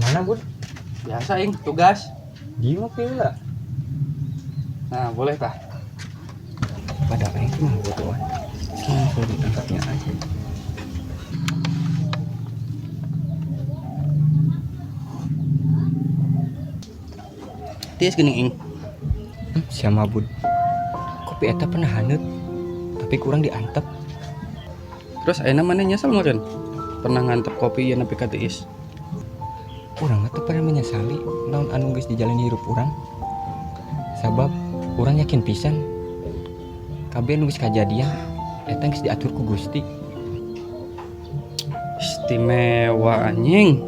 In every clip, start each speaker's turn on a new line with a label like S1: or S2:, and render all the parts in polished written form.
S1: Kemana bud?
S2: Biasa ing tugas.
S1: Gimana pila?
S2: Nah boleh tah.
S1: Pada aing mah bodohan. Langsung ditangkapnya aja.
S2: Tis geuning ing.
S1: Siapa bud? Kopi eta pernah haneut, tapi kurang diantep.
S2: Terus ayeuna maneh nyesel meureun? Pernah ngantep kopi ieu nepi ka tiis.
S1: Urang teh pernah menyesali naon anu geus dijalani hirup urang. Sabab urang yakin pisan kabeh anu geus kajadian eta geus diatur ku Gusti.
S2: Istimewa anjing.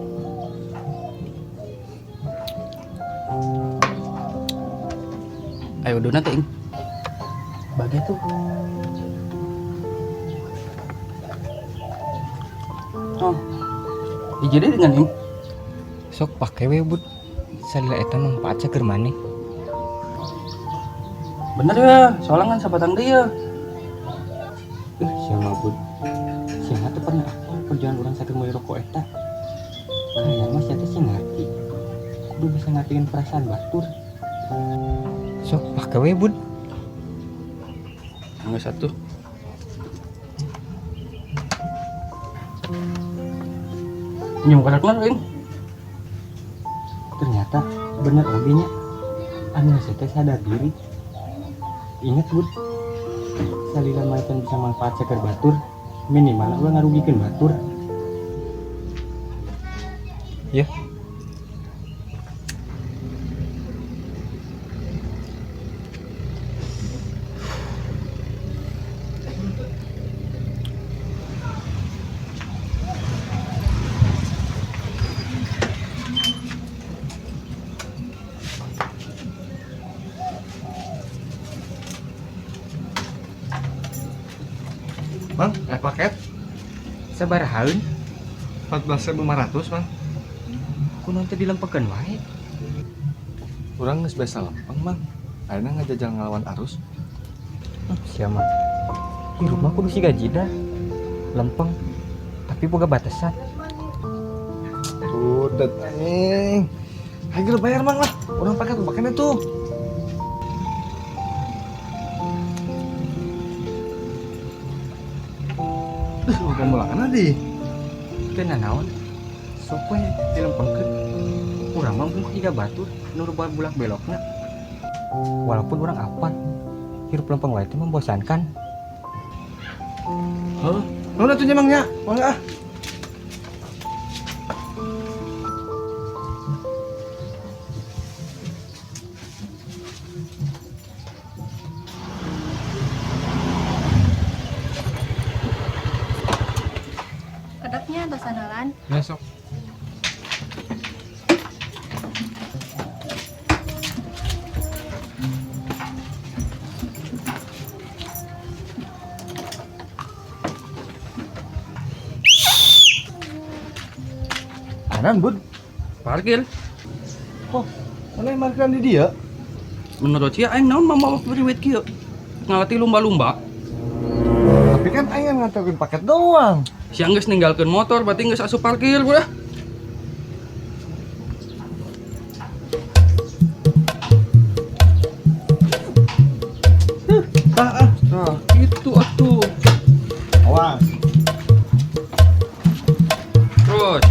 S2: Ayo donat ing. Bagi tuh. Oh. Dijadi dengan ing.
S1: Sok pake we bud. Salila eta manfaat saker maneh.
S2: Bener ya, soalnya kan sabatang dia.
S1: Siapa bud? Siapa tuh pernah apa perjalanan orang saker mulai rokok eta? Kayaknya mas eta sih ngerti. Kudu bisa ngertiin perasaan batur. Sok pake we bud.
S2: Enggak satu. Nyum karakter ing.
S1: Ternyata bener oge nya. Anu teh sadar diri. Ingat bud, salila maitan bisa manfaat saker batur, minimal ulah ngarugikeun batur. Ya.
S3: Bang, paket
S1: Sabarahaeun?
S3: 14.500 bang.
S1: Kunaon teh dilempekeun wae.
S3: Urang geus biasa lempeng bang. Ayeuna ngajajal ngelawan arus.
S1: Siapa? Hirup mah kudu siga jida. Lempeng, tapi boga batasan.
S3: Udah anjing. Hayu bayar bang lah. Urang paket paketnya tuh. Bukan mulakan adi.
S1: Teu nanaon. Sok we dilempengkeun. Urang mah mung tiga batur nu rubah bulak belokna. Walaupun urang apal, hirup lempeng wae teh membosankan.
S3: Heuh, nu atuh nya mang nya? Mangga ah.
S4: Kedapnya atau sandalan?
S3: Ya sok. Anan bud.
S2: Parkir.
S3: Oh, mana yang markiran di dia?
S2: Menurut sia aing naon mama priwet kieu? Ngalati lumba-lumba.
S3: Tapi kan aing nganterin paket doang.
S2: Si geus ninggalkeun motor berarti geus asup parkir udah. Nah, itu atuh.
S3: Awas.
S2: Terus.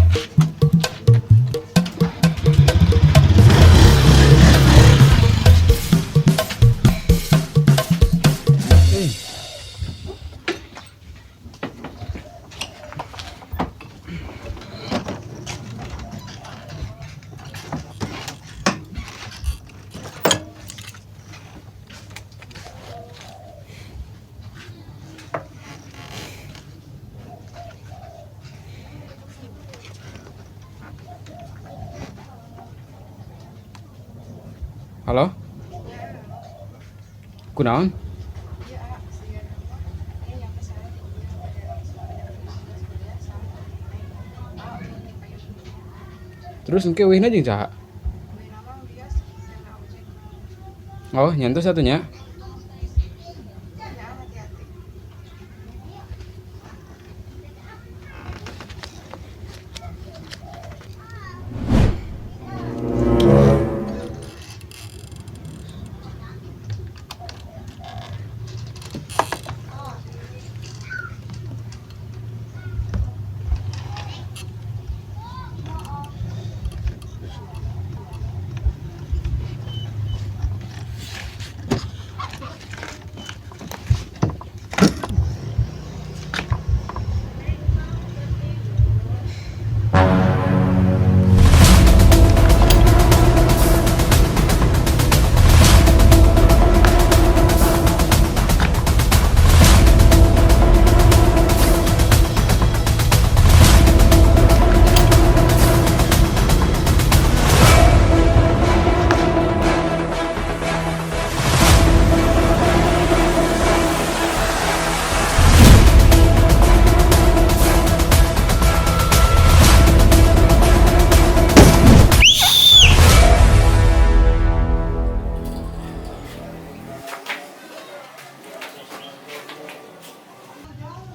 S2: Halo? Kunaon? Terus engke weuhna jeung saha? Oh, nyantos satunya.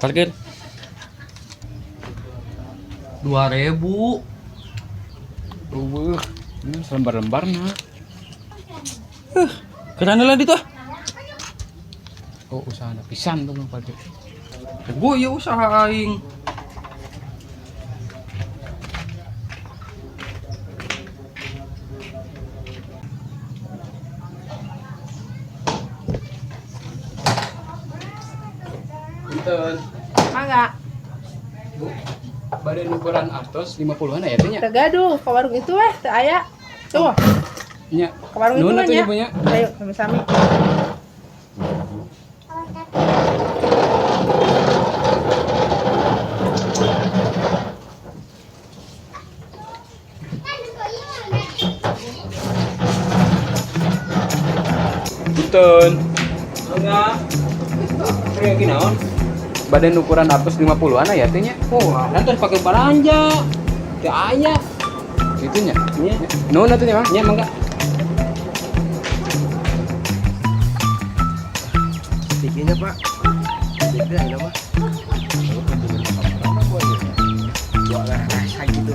S2: Parkir.
S5: 2.000.
S2: Ini selembar-lembar nah. Keren lah itu.
S1: Oh usaha pisan tuh Bang parkir.
S2: Gue ya usaha aing.
S1: Punten.
S4: Mangga.
S1: Bu, badan ukuran atos 50-an ya teh nya.
S4: Tegaduh, ke warung itu teu aya. Tuh,
S1: Nya.
S4: ke warung itu
S1: Nuhun atuh
S4: nya.
S1: ibu nya.
S4: Ayo, sami-sami.
S1: Punten. Enggak. Kayak gini naon? Badan ukuran atos 50-an ya teh nya.
S5: Oh, nanti pakai belanja. Teu aya.
S1: Itu nya.
S5: Nya.
S1: Nuhun atuh nya Bang.
S5: Nya mangga.
S3: Tikinya Pak. Beda ini mah. Jualan rasa gitu.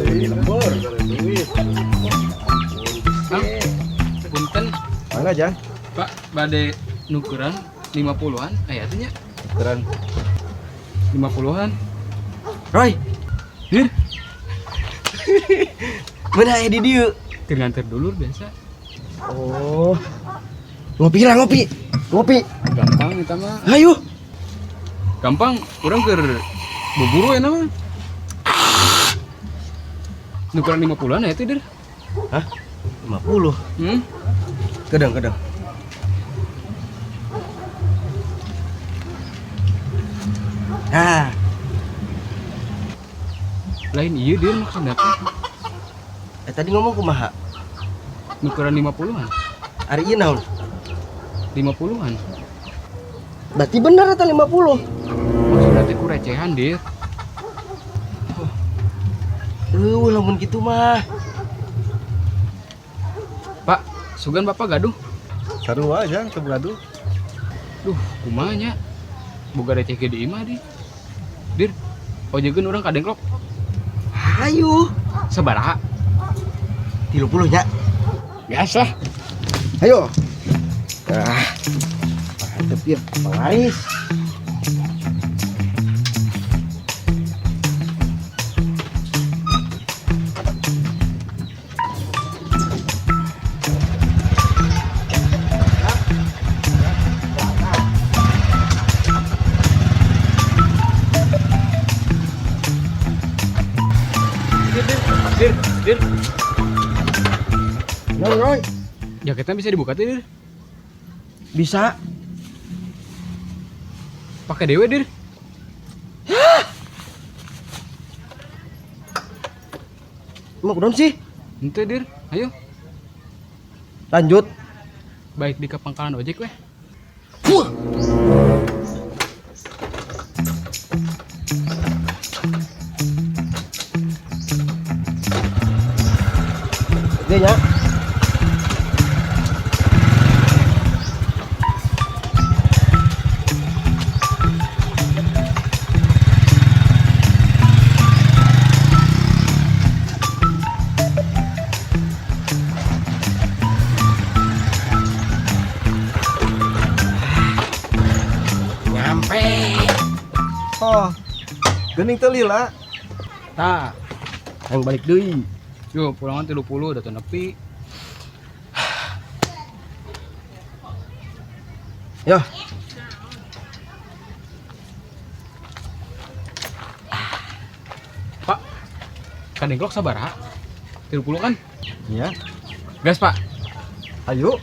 S3: Ini lembur, duit.
S1: Punten.
S3: Mana Jan?
S1: Pak, badan ukuran 50-an aya teh nya.
S3: Keren.
S1: 50-an.
S3: Roy,
S1: Dir,
S3: mana aya di dieu?
S1: keur nganter dulur biasa.
S3: Oh. Ngopi lah ngopi. Ngopi.
S1: Gampang eta mah.
S3: Ayo.
S1: Gampang, urang keur buburu ya mah. Ukuran 50-an ya teh, Dir.
S3: Hah? 50.
S1: Hmm?
S3: Kedang. Nah,
S1: Lain iya Dir maksudnya apa?
S3: tadi ngomong kumaha?
S1: Ukuran 50-an.
S3: Ari ieu naon?
S1: 50-an.
S3: Berarti bener eta 50.
S1: Maksudnya teh ku recehan, Dir.
S3: Lamun gitu mah.
S1: Pak, sugan Bapak gaduh.
S3: Sarua aja teu gaduh.
S1: Duh, kumaha nya? Boga receh ge di imah di. Dir, ojegeun urang kadengklok.
S3: Ayo.
S1: Sabaraha?
S3: 30 nya.
S1: Gas lah.
S3: Ayo. Mantep ya, penglaris.
S1: Dir.
S3: Roy,
S1: Jaketnya bisa dibuka tuh, Dir.
S3: bisa.
S1: Pakai dewe, Dir.
S3: Mau kunaon sih?
S1: Ente, Dir. Ayo,
S3: Lanjut.
S1: baik di ke pangkalan ojek weh.
S3: Dia ya.
S5: Nyampe.
S3: Oh. Gening teu lila.
S5: Tah. Yang balik deui.
S1: Yo, pulangan 30 udah nepi.
S3: Yo.
S1: Pak, kadengklok sabaraha? 30 kan?
S3: Iya.
S1: Gas, Pak.
S3: Ayo.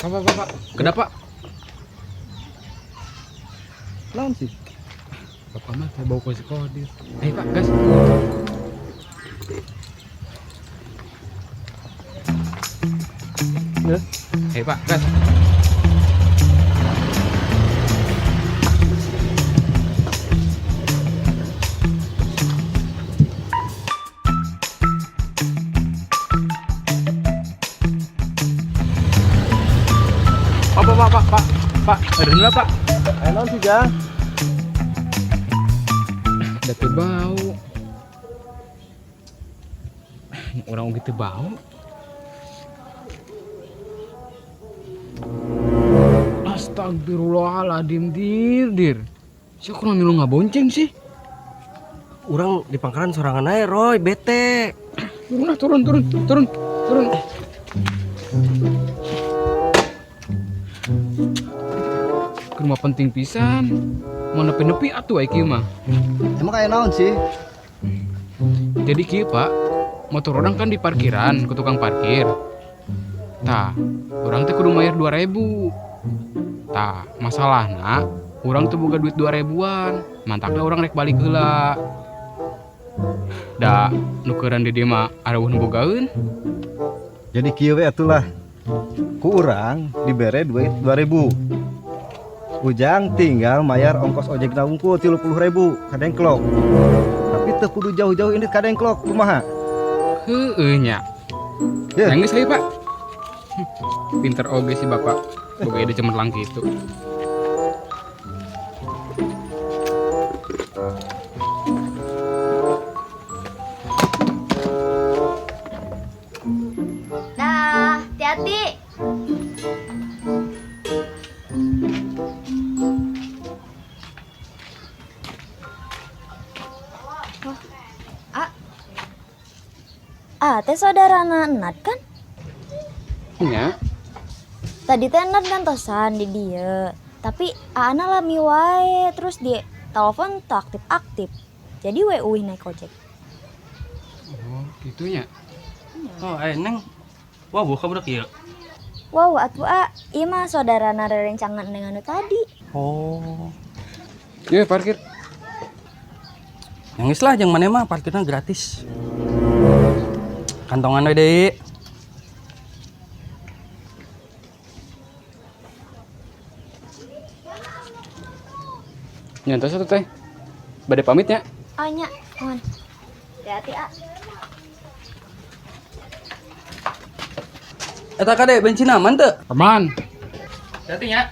S1: Pak. Kenapa?
S3: Naon sih?
S1: Bapak mah teh bau kodir. Ayo, Pak, gas.
S3: Ya.
S1: Ayo, Pak, gas.
S2: Pak, ada dulu Pak.
S3: Enak sih Jang.
S2: Ada teu bau. Orang gitu bau. Astagfirullahaladzim, dir. Siapa kurang milu nggak bonceng sih?
S5: Orang di pangkalan sorangan aja, Roy, bete.
S2: Turun. Ke rumah penting pisan. Mau nepi-nepi atuh IQ mah.
S3: Emang kayak naon sih?
S2: Jadi kieu Pak, motor orang kan di parkiran ke tukang parkir. Tah, orang teh kudu bayar 2.000. Tah, masalahna orang tuh boga duit 2.000-an. Mantakna orang rek balik heula. Da, nukeran di dieu mah areuh bogaeun.
S6: Jadi kieu we atulah. Ku urang dibere duit 2.000. Ujang tinggal mayar ongkos ojek na unggul 30.000 ka Dengklok. Tapi teu kudu jauh-jauh ini ka Dengklok kumaha?
S2: Heueuh nya.
S6: Ya.
S2: Nangis saya Pak. Pinter oge si Bapak. Boga ide cemerlang gitu.
S7: Dah, hati-hati. Teh saudara Nat kan?
S2: Nya,
S7: Tadi teh Nat gantosan di dia. Tapi Ana lami wae terus dia telepon tak aktif-aktif. Jadi we uih naik ojek.
S2: oh gitunya.
S5: Oh, Neng. Wah, buka budak ieu.
S7: Wow, atuh ieu mah saudara narerencangan dengan anu tadi.
S5: Oh.
S2: Yuk parkir.
S5: Yang lah jeung maneh mah parkirnya gratis. Kantongan we deui.
S2: Nyantos satu teh. Bade pamit ya.
S7: Anya, mohon. Hati-hati,
S5: Eta kade bensin aman teu?
S2: Aman.
S5: Hati nya.